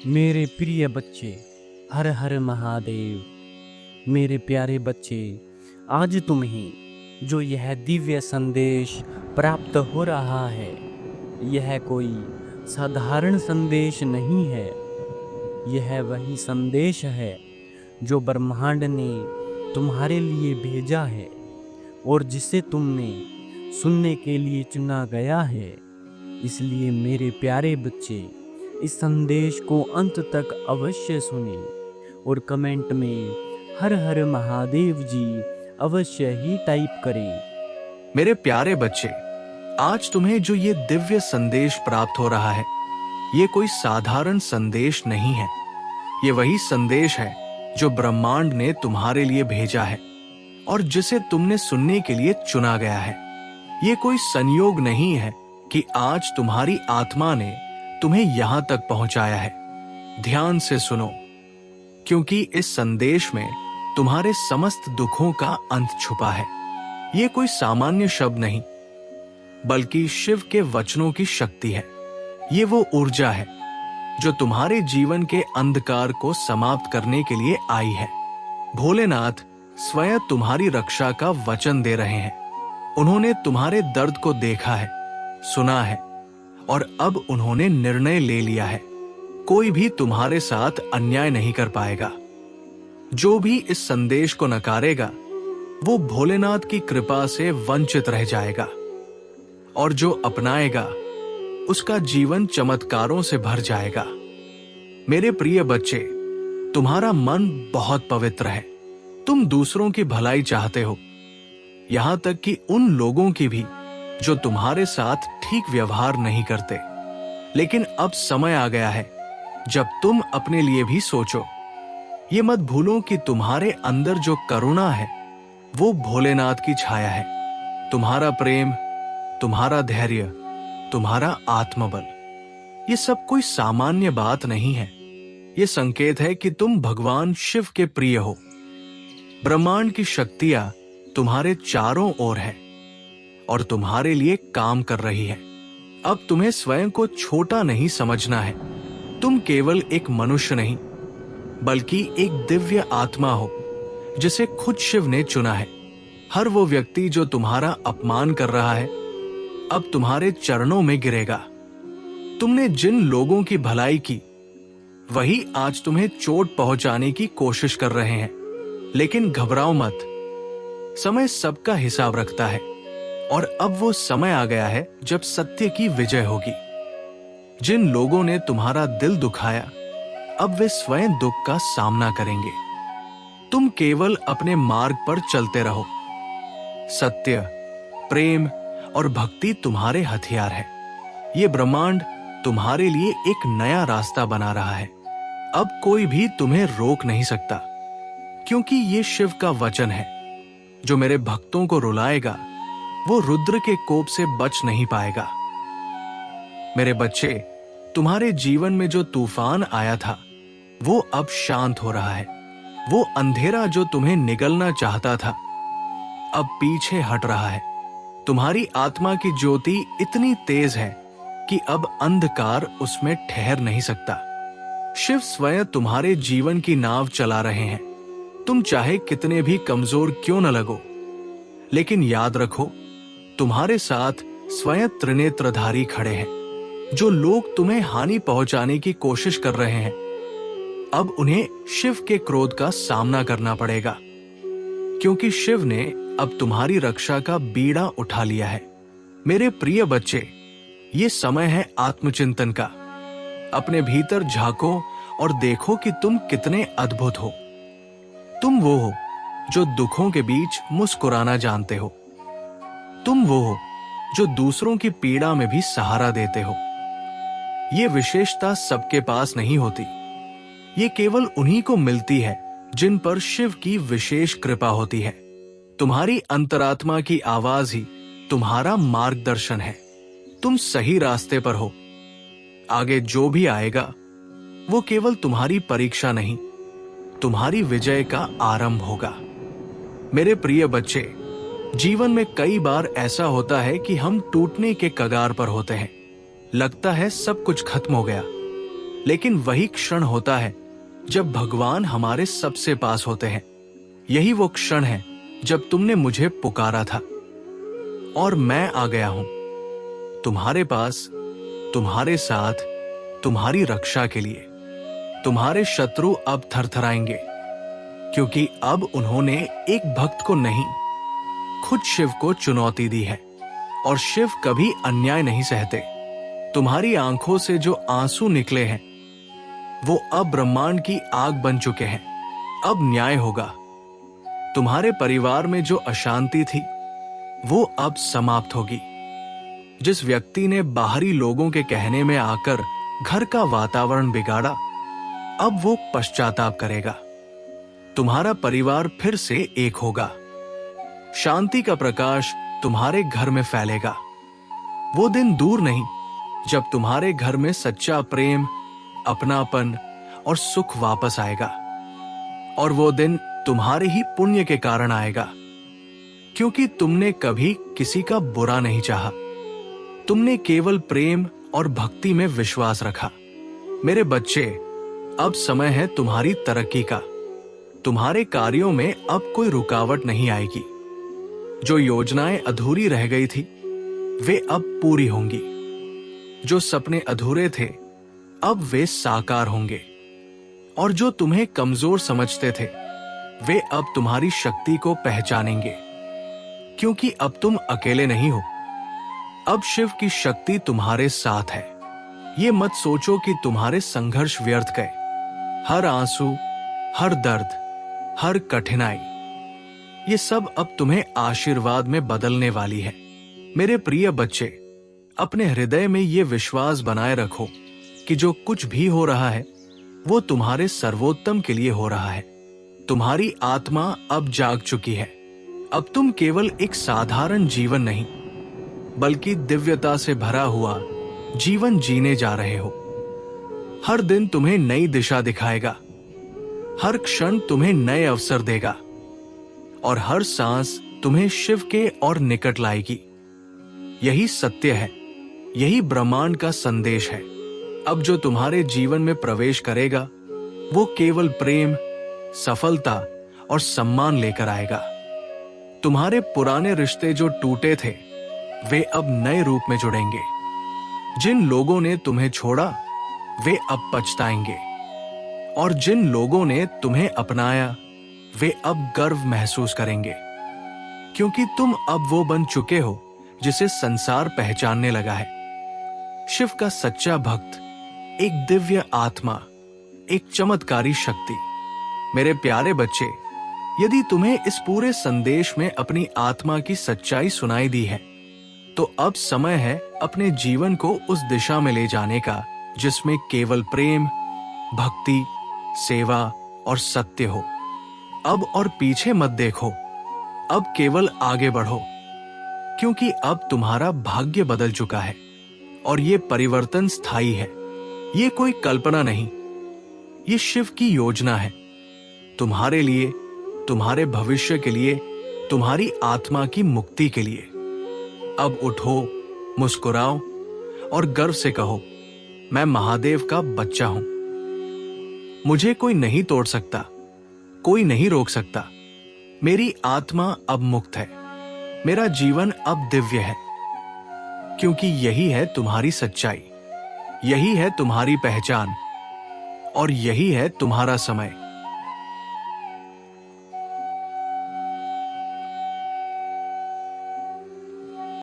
मेरे प्रिय बच्चे, हर हर महादेव। मेरे प्यारे बच्चे, आज तुम्हें जो यह दिव्य संदेश प्राप्त हो रहा है, यह कोई साधारण संदेश नहीं है। यह वही संदेश है जो ब्रह्मांड ने तुम्हारे लिए भेजा है और जिसे तुमने सुनने के लिए चुना गया है। इसलिए मेरे प्यारे बच्चे, इस संदेश को अंत तक अवश्य सुने और कमेंट में हर हर महादेव जी अवश्य ही टाइप करें। मेरे प्यारे बच्चे, आज तुम्हें जो ये दिव्य संदेश प्राप्त हो रहा है, ये कोई साधारण संदेश नहीं है। ये वही संदेश है जो ब्रह्मांड ने तुम्हारे लिए भेजा है और जिसे तुमने सुनने के लिए चुना गया है। ये कोई संयोग नहीं है कि आज तुम्हारी आत्मा ने तुम्हें यहां तक पहुंचाया है। ध्यान से सुनो, क्योंकि इस संदेश में तुम्हारे समस्त दुखों का अंत छुपा है। ये कोई सामान्य शब्द नहीं, बल्कि शिव के वचनों की शक्ति है। ये वो ऊर्जा है जो तुम्हारे जीवन के अंधकार को समाप्त करने के लिए आई है। भोलेनाथ स्वयं तुम्हारी रक्षा का वचन दे रहे हैं। उन्होंने तुम्हारे दर्द को देखा है, सुना है और अब उन्होंने निर्णय ले लिया है। कोई भी तुम्हारे साथ अन्याय नहीं कर पाएगा। जो भी इस संदेश को नकारेगा, वो भोलेनाथ की कृपा से वंचित रह जाएगा और जो अपनाएगा, उसका जीवन चमत्कारों से भर जाएगा। मेरे प्रिय बच्चे, तुम्हारा मन बहुत पवित्र है। तुम दूसरों की भलाई चाहते हो, यहां तक कि उन लोगों की भी जो तुम्हारे साथ ठीक व्यवहार नहीं करते। लेकिन अब समय आ गया है जब तुम अपने लिए भी सोचो। ये मत भूलो कि तुम्हारे अंदर जो करुणा है, वो भोलेनाथ की छाया है। तुम्हारा प्रेम, तुम्हारा धैर्य, तुम्हारा आत्मबल, ये सब कोई सामान्य बात नहीं है। ये संकेत है कि तुम भगवान शिव के प्रिय हो। ब्रह्मांड की शक्तियां तुम्हारे चारों ओर है और तुम्हारे लिए काम कर रही है। अब तुम्हें स्वयं को छोटा नहीं समझना है। तुम केवल एक मनुष्य नहीं, बल्कि एक दिव्य आत्मा हो जिसे खुद शिव ने चुना है। हर वो व्यक्ति जो तुम्हारा अपमान कर रहा है, अब तुम्हारे चरणों में गिरेगा। तुमने जिन लोगों की भलाई की, वही आज तुम्हें चोट पहुंचाने की कोशिश कर रहे हैं। लेकिन घबराओ मत, समय सबका हिसाब रखता है और अब वो समय आ गया है जब सत्य की विजय होगी। जिन लोगों ने तुम्हारा दिल दुखाया, अब वे स्वयं दुख का सामना करेंगे। तुम केवल अपने मार्ग पर चलते रहो। सत्य, प्रेम और भक्ति तुम्हारे हथियार है। ये ब्रह्मांड तुम्हारे लिए एक नया रास्ता बना रहा है। अब कोई भी तुम्हें रोक नहीं सकता, क्योंकि ये शिव का वचन है। जो मेरे भक्तों को रुलाएगा, वो रुद्र के कोप से बच नहीं पाएगा। मेरे बच्चे, तुम्हारे जीवन में जो तूफान आया था, वो अब शांत हो रहा है। वो अंधेरा जो तुम्हें निगलना चाहता था, अब पीछे हट रहा है। तुम्हारी आत्मा की ज्योति इतनी तेज है कि अब अंधकार उसमें ठहर नहीं सकता। शिव स्वयं तुम्हारे जीवन की नाव चला रहे हैं। तुम चाहे कितने भी कमजोर क्यों न लगो, लेकिन याद रखो, तुम्हारे साथ स्वयं त्रिनेत्रधारी खड़े हैं। जो लोग तुम्हें हानि पहुंचाने की कोशिश कर रहे हैं, अब उन्हें शिव के क्रोध का सामना करना पड़ेगा, क्योंकि शिव ने अब तुम्हारी रक्षा का बीड़ा उठा लिया है। मेरे प्रिय बच्चे, ये समय है आत्मचिंतन का। अपने भीतर झांको और देखो कि तुम कितने अद्भुत हो। तुम वो हो जो दुखों के बीच मुस्कुराना जानते हो। तुम वो हो जो दूसरों की पीड़ा में भी सहारा देते हो। ये विशेषता सबके पास नहीं होती। ये केवल उन्हीं को मिलती है जिन पर शिव की विशेष कृपा होती है। तुम्हारी अंतरात्मा की आवाज ही तुम्हारा मार्गदर्शन है। तुम सही रास्ते पर हो। आगे जो भी आएगा, वो केवल तुम्हारी परीक्षा नहीं, तुम्हारी विजय का आरंभ होगा। मेरे प्रिय बच्चे, जीवन में कई बार ऐसा होता है कि हम टूटने के कगार पर होते हैं। लगता है सब कुछ खत्म हो गया, लेकिन वही क्षण होता है जब भगवान हमारे सबसे पास होते हैं। यही वो क्षण है जब तुमने मुझे पुकारा था और मैं आ गया हूं तुम्हारे पास, तुम्हारे साथ, तुम्हारी रक्षा के लिए। तुम्हारे शत्रु अब थरथराएंगे, क्योंकि अब उन्होंने एक भक्त को नहीं, खुद शिव को चुनौती दी है। और शिव कभी अन्याय नहीं सहते। तुम्हारी आंखों से जो आंसू निकले हैं वो अब ब्रह्मांड की आग बन चुके हैं। अब न्याय होगा। तुम्हारे परिवार में जो अशांति थी वो अब समाप्त होगी। जिस व्यक्ति ने बाहरी लोगों के कहने में आकर घर का वातावरण बिगाड़ा, अब वो पश्चाताप करेगा। तुम्हारा परिवार फिर से एक होगा। शांति का प्रकाश तुम्हारे घर में फैलेगा। वो दिन दूर नहीं जब तुम्हारे घर में सच्चा प्रेम, अपनापन और सुख वापस आएगा। और वो दिन तुम्हारे ही पुण्य के कारण आएगा, क्योंकि तुमने कभी किसी का बुरा नहीं चाहा। तुमने केवल प्रेम और भक्ति में विश्वास रखा। मेरे बच्चे, अब समय है तुम्हारी तरक्की का। तुम्हारे कार्यों में अब कोई रुकावट नहीं आएगी। जो योजनाएं अधूरी रह गई थी वे अब पूरी होंगी। जो सपने अधूरे थे अब वे साकार होंगे। और जो तुम्हें कमजोर समझते थे वे अब तुम्हारी शक्ति को पहचानेंगे, क्योंकि अब तुम अकेले नहीं हो। अब शिव की शक्ति तुम्हारे साथ है। ये मत सोचो कि तुम्हारे संघर्ष व्यर्थ गए। हर आंसू, हर दर्द, हर कठिनाई, ये सब अब तुम्हें आशीर्वाद में बदलने वाली है। मेरे प्रिय बच्चे, अपने हृदय में ये विश्वास बनाए रखो कि जो कुछ भी हो रहा है वो तुम्हारे सर्वोत्तम के लिए हो रहा है। तुम्हारी आत्मा अब जाग चुकी है। अब तुम केवल एक साधारण जीवन नहीं, बल्कि दिव्यता से भरा हुआ जीवन जीने जा रहे हो। हर दिन तुम्हें नई दिशा दिखाएगा, हर क्षण तुम्हें नए अवसर देगा और हर सांस तुम्हें शिव के और निकट लाएगी। यही सत्य है, यही ब्रह्मांड का संदेश है। अब जो तुम्हारे जीवन में प्रवेश करेगा वो केवल प्रेम, सफलता और सम्मान लेकर आएगा। तुम्हारे पुराने रिश्ते जो टूटे थे वे अब नए रूप में जुड़ेंगे। जिन लोगों ने तुम्हें छोड़ा वे अब पछताएंगे, और जिन लोगों ने तुम्हें अपनाया वे अब गर्व महसूस करेंगे, क्योंकि तुम अब वो बन चुके हो जिसे संसार पहचानने लगा है। शिव का सच्चा भक्त एक दिव्य आत्मा, एक चमत्कारी शक्ति। मेरे प्यारे बच्चे, यदि तुम्हें इस पूरे संदेश में अपनी आत्मा की सच्चाई सुनाई दी है तो अब समय है अपने जीवन को उस दिशा में ले जाने का जिसमें केवल प्रेम, भक्ति, सेवा और सत्य हो। अब और पीछे मत देखो, अब केवल आगे बढ़ो, क्योंकि अब तुम्हारा भाग्य बदल चुका है और ये परिवर्तन स्थायी है। ये कोई कल्पना नहीं, ये शिव की योजना है। तुम्हारे लिए, तुम्हारे भविष्य के लिए, तुम्हारी आत्मा की मुक्ति के लिए। अब उठो, मुस्कुराओ और गर्व से कहो, मैं महादेव का बच्चा हूं। मुझे कोई नहीं तोड़ सकता, कोई नहीं रोक सकता। मेरी आत्मा अब मुक्त है, मेरा जीवन अब दिव्य है, क्योंकि यही है तुम्हारी सच्चाई, यही है तुम्हारी पहचान और यही है तुम्हारा समय।